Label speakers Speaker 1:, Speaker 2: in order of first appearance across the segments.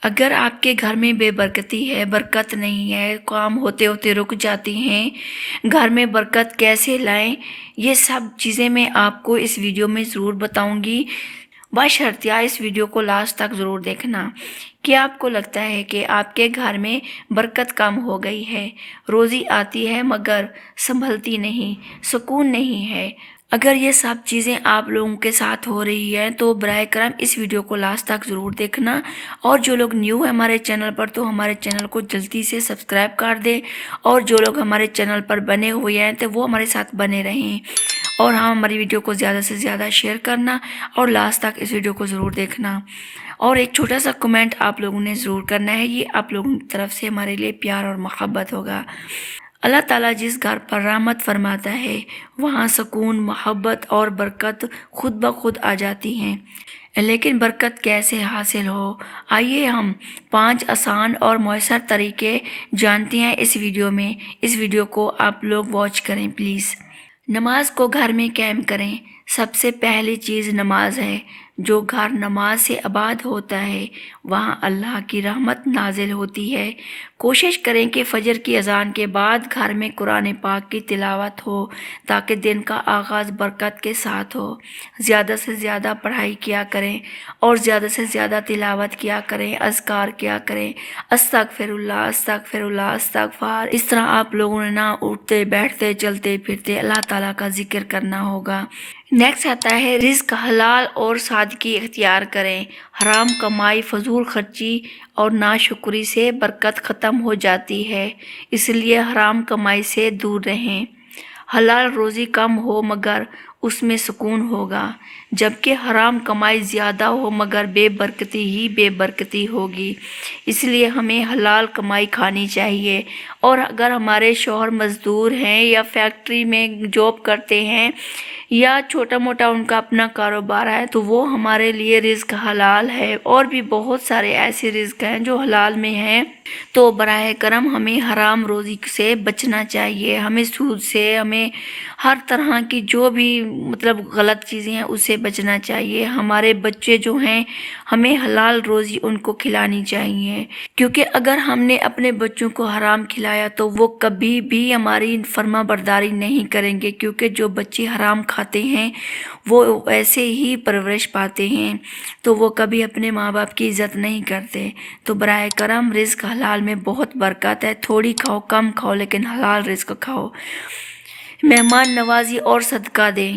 Speaker 1: اگر آپ کے گھر میں بے برکتی ہے، برکت نہیں ہے، کام ہوتے ہوتے رک جاتی ہیں، گھر میں برکت کیسے لائیں، یہ سب چیزیں میں آپ کو اس ویڈیو میں ضرور بتاؤں گی۔ بشرطیہ اس ویڈیو کو لاسٹ تک ضرور دیکھنا۔ کیا آپ کو لگتا ہے کہ آپ کے گھر میں برکت کم ہو گئی ہے، روزی آتی ہے مگر سنبھلتی نہیں، سکون نہیں ہے؟ اگر یہ سب چیزیں آپ لوگوں کے ساتھ ہو رہی ہیں تو براہ کرم اس ویڈیو کو لاسٹ تک ضرور دیکھنا، اور جو لوگ نیو ہیں ہمارے چینل پر تو ہمارے چینل کو جلدی سے سبسکرائب کر دیں، اور جو لوگ ہمارے چینل پر بنے ہوئے ہیں تو وہ ہمارے ساتھ بنے رہیں، اور ہاں ہماری ویڈیو کو زیادہ سے زیادہ شیئر کرنا اور لاسٹ تک اس ویڈیو کو ضرور دیکھنا، اور ایک چھوٹا سا کمنٹ آپ لوگوں نے ضرور کرنا ہے۔ یہ آپ لوگوں کی طرف سے ہمارے لیے پیار اور محبت ہوگا۔ اللہ تعالیٰ جس گھر پر رحمت فرماتا ہے وہاں سکون، محبت اور برکت خود بخود آ جاتی ہیں۔ لیکن برکت کیسے حاصل ہو، آئیے ہم 5 آسان اور مؤثر طریقے جانتے ہیں اس ویڈیو میں۔ اس ویڈیو کو آپ لوگ واچ کریں پلیز۔ نماز کو گھر میں قائم کریں۔ سب سے پہلی چیز نماز ہے۔ جو گھر نماز سے آباد ہوتا ہے وہاں اللہ کی رحمت نازل ہوتی ہے۔ کوشش کریں کہ فجر کی اذان کے بعد گھر میں قرآن پاک کی تلاوت ہو تاکہ دن کا آغاز برکت کے ساتھ ہو۔ زیادہ سے زیادہ پڑھائی کیا کریں اور زیادہ سے زیادہ تلاوت کیا کریں، اذکار کیا کریں، استغفر اللہ، استغفر اللہ، استغفار۔ اس طرح آپ لوگوں نے نہ اٹھتے بیٹھتے چلتے پھرتے اللہ تعالیٰ کا ذکر کرنا ہوگا۔ نیکسٹ آتا ہے رزق حلال اور سادگی اختیار کریں۔ حرام کمائی، فضول خرچی اور ناشکری سے برکت ختم ہو جاتی ہے، اس لیے حرام کمائی سے دور رہیں۔ حلال روزی کم ہو مگر اس میں سکون ہوگا، جبکہ حرام کمائی زیادہ ہو مگر بے برکتی ہی بے برکتی ہوگی۔ اس لیے ہمیں حلال کمائی کھانی چاہیے، اور اگر ہمارے شوہر مزدور ہیں یا فیکٹری میں جاب کرتے ہیں یا چھوٹا موٹا ان کا اپنا کاروبار ہے تو وہ ہمارے لیے رزق حلال ہے، اور بھی بہت سارے ایسے رزق ہیں جو حلال میں ہیں۔ تو براہ کرم ہمیں حرام روزی سے بچنا چاہیے، ہمیں سود سے، ہمیں ہر طرح کی جو بھی غلط چیزیں ہیں اس سے بچنا چاہیے۔ ہمارے بچے جو ہیں ہمیں حلال روزی ان کو کھلانی چاہیے، کیونکہ اگر ہم نے اپنے بچوں کو حرام کھلایا تو وہ کبھی بھی ہماری فرما برداری نہیں کریں گے، کیونکہ جو بچے حرام کھاتے ہیں وہ ایسے ہی پرورش پاتے ہیں، تو وہ کبھی اپنے ماں باپ کی عزت نہیں کرتے۔ تو براہ کرم رزق حلال میں بہت برکت ہے، تھوڑی کھاؤ کم کھاؤ لیکن حلال رزق کھاؤ۔ مہمان نوازی اور صدقہ دیں۔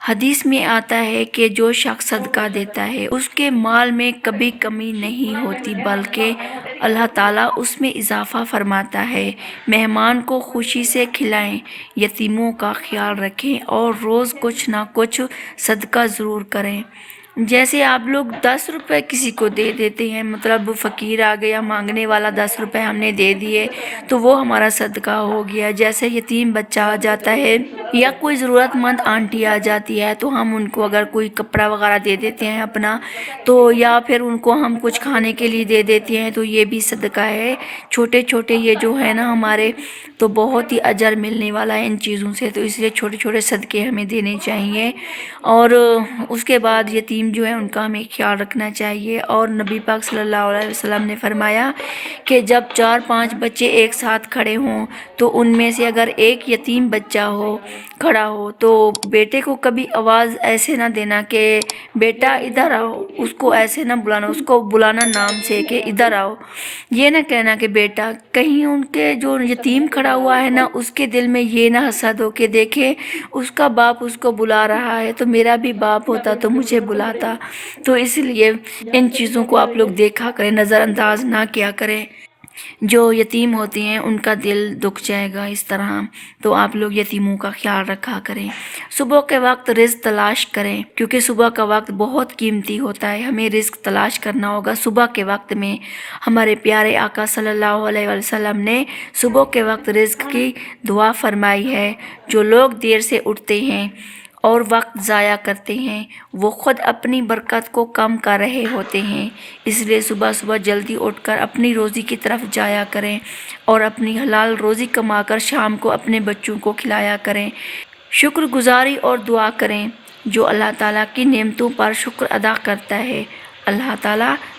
Speaker 1: حدیث میں آتا ہے کہ جو شخص صدقہ دیتا ہے اس کے مال میں کبھی کمی نہیں ہوتی، بلکہ اللہ تعالیٰ اس میں اضافہ فرماتا ہے۔ مہمان کو خوشی سے کھلائیں، یتیموں کا خیال رکھیں اور روز کچھ نہ کچھ صدقہ ضرور کریں۔ جیسے آپ لوگ 10 روپے کسی کو دے دیتے ہیں، فقیر آ گیا مانگنے والا، 10 روپے ہم نے دے دیے تو وہ ہمارا صدقہ ہو گیا۔ جیسے یتیم بچہ آ جاتا ہے یا کوئی ضرورت مند آنٹی آ جاتی ہے تو ہم ان کو اگر کوئی کپڑا وغیرہ دے دیتے ہیں اپنا، تو یا پھر ان کو ہم کچھ کھانے کے لیے دے دیتے ہیں تو یہ بھی صدقہ ہے۔ چھوٹے چھوٹے یہ جو ہے نا ہمارے، تو بہت ہی اجر ملنے والا ہے ان چیزوں سے، تو اس لیے چھوٹے چھوٹے صدقے ہمیں دینے چاہیے۔ اور اس کے بعد یتیم جو ہے ان کا ہمیں خیال رکھنا چاہیے۔ اور نبی پاک صلی اللہ علیہ وسلم نے فرمایا کہ جب 4-5 بچے ایک ساتھ کھڑے ہوں تو ان میں سے اگر ایک یتیم بچہ کھڑا ہو تو بیٹے کو کبھی آواز ایسے نہ دینا کہ بیٹا ادھر آؤ، اس کو ایسے نہ بلانا، اس کو بلانا نام سے کہ ادھر آؤ، یہ نہ کہنا کہ بیٹا۔ کہیں ان کے جو یتیم کھڑا ہوا ہے نا اس کے دل میں یہ نہ حسد ہو کہ دیکھے اس کا باپ اس کو بلا رہا ہے تو میرا بھی باپ ہوتا تو مجھے بلاتا۔ تو اس لیے ان چیزوں کو آپ لوگ دیکھا کریں، نظر انداز نہ کیا کریں۔ جو یتیم ہوتے ہیں ان کا دل دکھ جائے گا اس طرح، تو آپ لوگ یتیموں کا خیال رکھا کریں۔ صبح کے وقت رزق تلاش کریں، کیونکہ صبح کا وقت بہت قیمتی ہوتا ہے، ہمیں رزق تلاش کرنا ہوگا صبح کے وقت میں۔ ہمارے پیارے آقا صلی اللہ علیہ وسلم نے صبح کے وقت رزق کی دعا فرمائی ہے۔ جو لوگ دیر سے اٹھتے ہیں اور وقت ضائع کرتے ہیں وہ خود اپنی برکت کو کم کر رہے ہوتے ہیں، اس لیے صبح صبح جلدی اٹھ کر اپنی روزی کی طرف جایا کریں اور اپنی حلال روزی کما کر شام کو اپنے بچوں کو کھلایا کریں۔ شکر گزاری اور دعا کریں۔ جو اللہ تعالیٰ کی نعمتوں پر شکر ادا کرتا ہے اللہ تعالیٰ